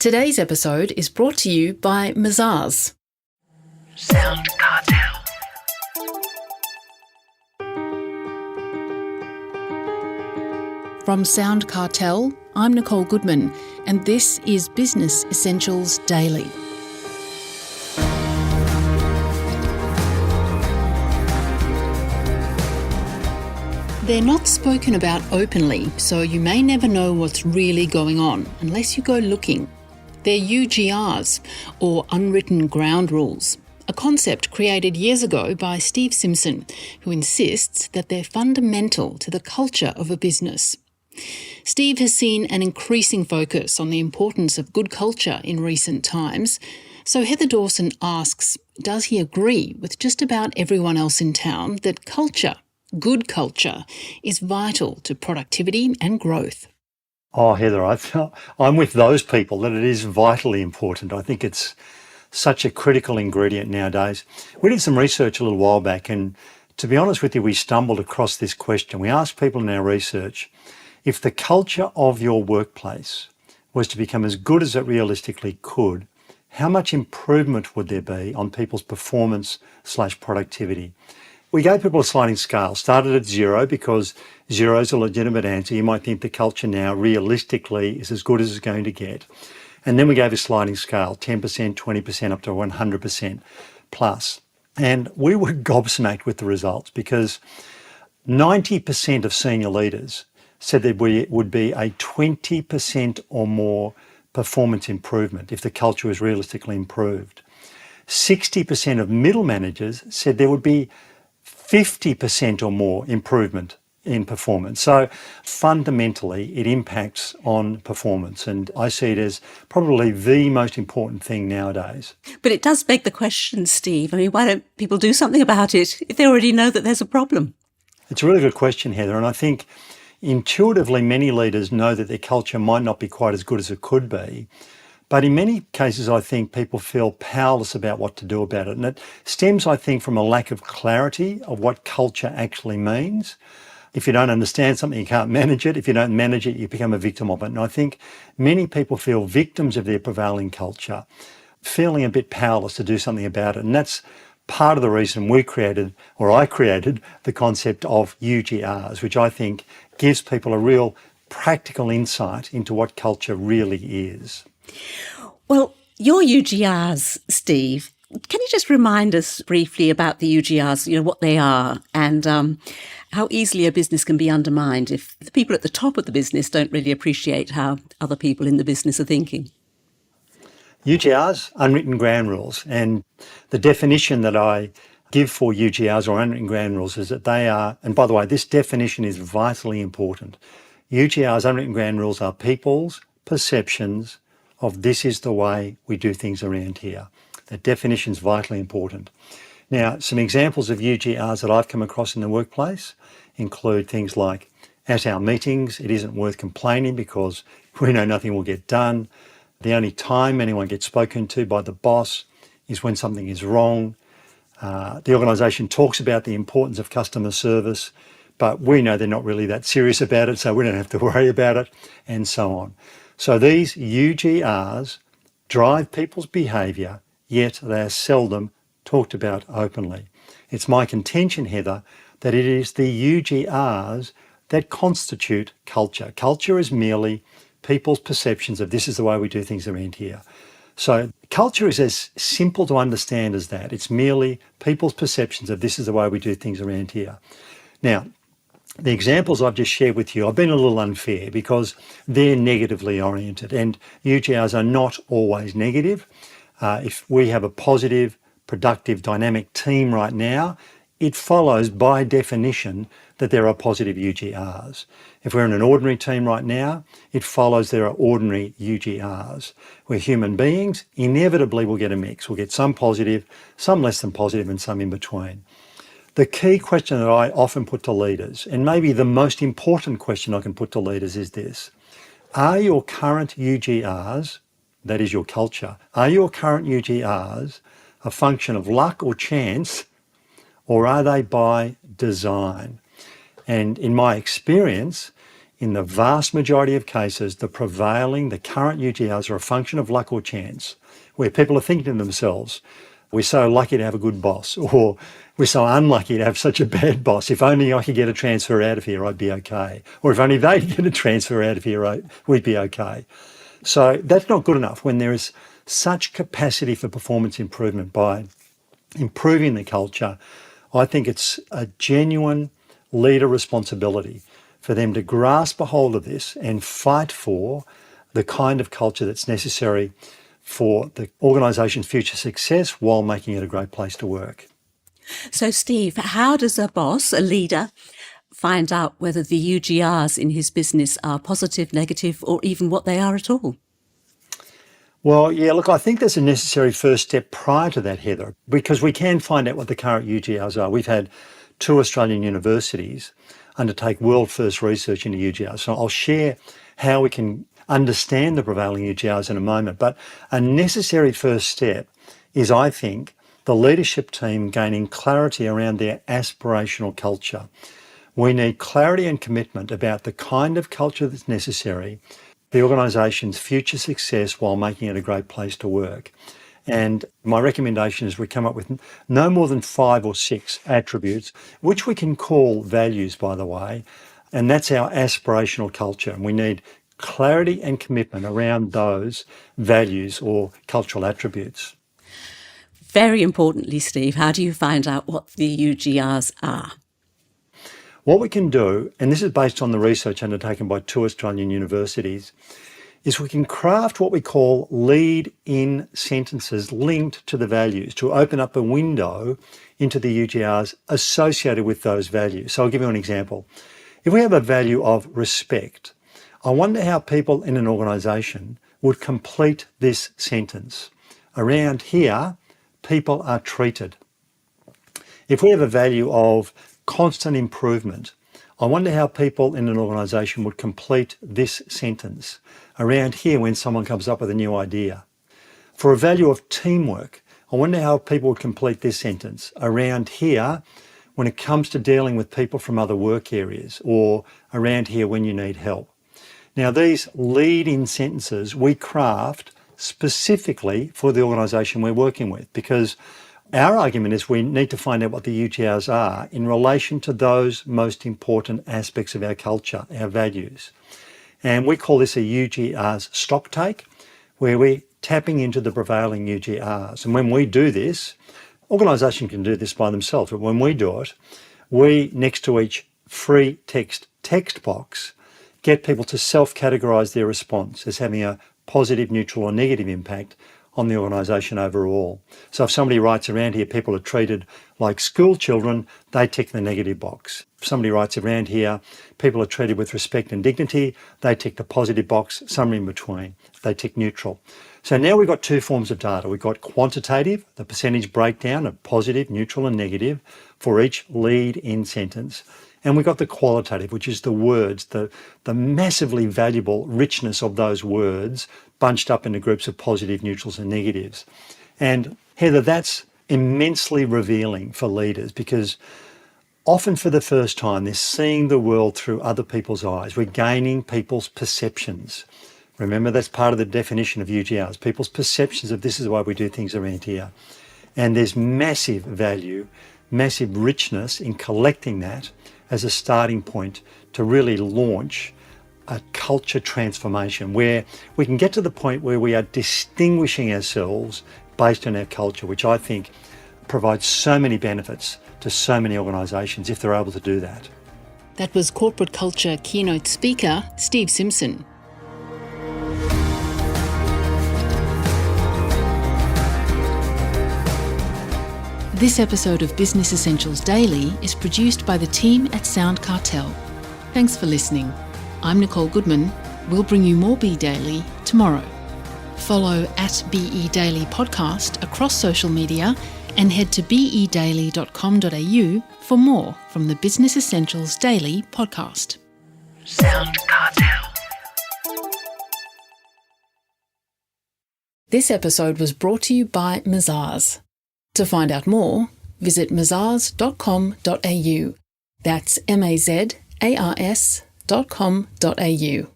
Today's episode is brought to you by Mazars. SoundCartel. From SoundCartel, I'm Nicole Goodman, and this is Business Essentials Daily. They're not spoken about openly, so you may never know what's really going on unless you go looking. They're UGRs, or Unwritten Ground Rules, a concept created years ago by Steve Simpson, who insists that they're fundamental to the culture of a business. Steve has seen an increasing focus on the importance of good culture in recent times, so Heather Dawson asks, does he agree with just about everyone else in town that culture, good culture, is vital to productivity and growth? Oh, Heather, I'm with those people that it is vitally important. I think it's such a critical ingredient nowadays. We did some research a little while back, and to be honest with you, we stumbled across this question. We asked people in our research, if the culture of your workplace was to become as good as it realistically could, how much improvement would there be on people's performance/productivity? We gave people a sliding scale, started at 0 because 0 is a legitimate answer. You might think the culture now realistically is as good as it's going to get. And then we gave a sliding scale, 10%, 20%, up to 100% plus. And we were gobsmacked with the results because 90% of senior leaders said there would be a 20% or more performance improvement if the culture was realistically improved. 60% of middle managers said there would be 50% or more improvement in performance. So fundamentally, it impacts on performance. And I see it as probably the most important thing nowadays. But it does beg the question, Steve. I mean, why don't people do something about it if they already know that there's a problem? It's a really good question, Heather. And I think intuitively, many leaders know that their culture might not be quite as good as it could be. But in many cases, I think people feel powerless about what to do about it. And it stems, I think, from a lack of clarity of what culture actually means. If you don't understand something, you can't manage it. If you don't manage it, you become a victim of it. And I think many people feel victims of their prevailing culture, feeling a bit powerless to do something about it. And that's part of the reason I created the concept of UGRs, which I think gives people a real practical insight into what culture really is. Well, your UGRs, Steve, can you just remind us briefly about the UGRs, what they are and how easily a business can be undermined if the people at the top of the business don't really appreciate how other people in the business are thinking? UGRs, Unwritten Ground Rules, and the definition that I give for UGRs or Unwritten Ground Rules is that they are, and by the way, this definition is vitally important. UGRs, Unwritten Ground Rules, are people's perceptions of this is the way we do things around here. That definition is vitally important. Now, some examples of UGRs that I've come across in the workplace include things like, at our meetings, it isn't worth complaining because we know nothing will get done. The only time anyone gets spoken to by the boss is when something is wrong. The organisation talks about the importance of customer service, but we know they're not really that serious about it, so we don't have to worry about it, and so on. So these UGRs drive people's behaviour, yet they are seldom talked about openly. It's my contention, Heather, that it is the UGRs that constitute culture. Culture is merely people's perceptions of this is the way we do things around here. So culture is as simple to understand as that. It's merely people's perceptions of this is the way we do things around here. Now, the examples I've just shared with you, I've been a little unfair because they're negatively oriented, and UGRs are not always negative. If we have a positive, productive, dynamic team right now, it follows by definition that there are positive UGRs. If we're in an ordinary team right now, it follows there are ordinary UGRs. We're human beings, inevitably we'll get a mix. We'll get some positive, some less than positive, and some in between. The key question that I often put to leaders, and maybe the most important question I can put to leaders, is this. Are your current UGRs, that is your culture, are your current UGRs a function of luck or chance, or are they by design? And in my experience, in the vast majority of cases, the current UGRs are a function of luck or chance, where people are thinking to themselves, we're so lucky to have a good boss, or we're so unlucky to have such a bad boss. If only I could get a transfer out of here, I'd be okay. Or if only they could get a transfer out of here, we'd be okay. So that's not good enough when there is such capacity for performance improvement by improving the culture. I think it's a genuine leader responsibility for them to grasp a hold of this and fight for the kind of culture that's necessary for the organisation's future success while making it a great place to work. So, Steve, how does a boss, a leader, find out whether the UGRs in his business are positive, negative, or even what they are at all? Well, yeah, look, I think there's a necessary first step prior to that, Heather, because we can find out what the current UGRs are. We've had 2 Australian universities undertake world-first research into UGRs. So I'll share how we can understand the prevailing UGRs in a moment. But a necessary first step is, I think, the leadership team gaining clarity around their aspirational culture. We need clarity and commitment about the kind of culture that's necessary for the organisation's future success while making it a great place to work. And my recommendation is we come up with no more than 5 or 6 attributes, which we can call values, by the way, and that's our aspirational culture. And we need clarity and commitment around those values or cultural attributes. Very importantly, Steve, how do you find out what the UGRs are? What we can do, and this is based on the research undertaken by 2 Australian universities, is we can craft what we call lead-in sentences linked to the values to open up a window into the UGRs associated with those values. So I'll give you an example. If we have a value of respect, I wonder how people in an organisation would complete this sentence. Around here, people are treated. If we have a value of constant improvement, I wonder how people in an organisation would complete this sentence. Around here, when someone comes up with a new idea. For a value of teamwork, I wonder how people would complete this sentence. Around here, when it comes to dealing with people from other work areas, or around here when you need help. Now, these lead-in sentences we craft specifically for the organisation we're working with, because our argument is we need to find out what the UGRs are in relation to those most important aspects of our culture, our values. And we call this a UGRs stock take, where we're tapping into the prevailing UGRs. And when we do this, organisations can do this by themselves, but when we do it, we, next to each free text box, get people to self-categorise their response as having a positive, neutral or negative impact on the organisation overall. So if somebody writes around here, people are treated like school children, they tick the negative box. If somebody writes around here, people are treated with respect and dignity, they tick the positive box, somewhere in between, they tick neutral. So now we've got 2 forms of data. We've got quantitative, the percentage breakdown of positive, neutral and negative for each lead-in sentence. And we've got the qualitative, which is the words, the massively valuable richness of those words bunched up into groups of positive, neutrals and negatives. And Heather, that's immensely revealing for leaders because often for the first time they're seeing the world through other people's eyes. We're gaining people's perceptions. Remember, that's part of the definition of UGRs, people's perceptions of this is why we do things around here. And there's massive value, massive richness in collecting that as a starting point to really launch a culture transformation where we can get to the point where we are distinguishing ourselves based on our culture, which I think provides so many benefits to so many organisations if they're able to do that. That was corporate culture keynote speaker Steve Simpson. This episode of Business Essentials Daily is produced by the team at SoundCartel. Thanks for listening. I'm Nicole Goodman. We'll bring you more Be Daily tomorrow. Follow @BE Daily Podcast across social media and head to bedaily.com.au for more from the Business Essentials Daily podcast. SoundCartel. This episode was brought to you by Mazars. To find out more, visit mazars.com.au. That's mazars.com.au. seldom.com.au.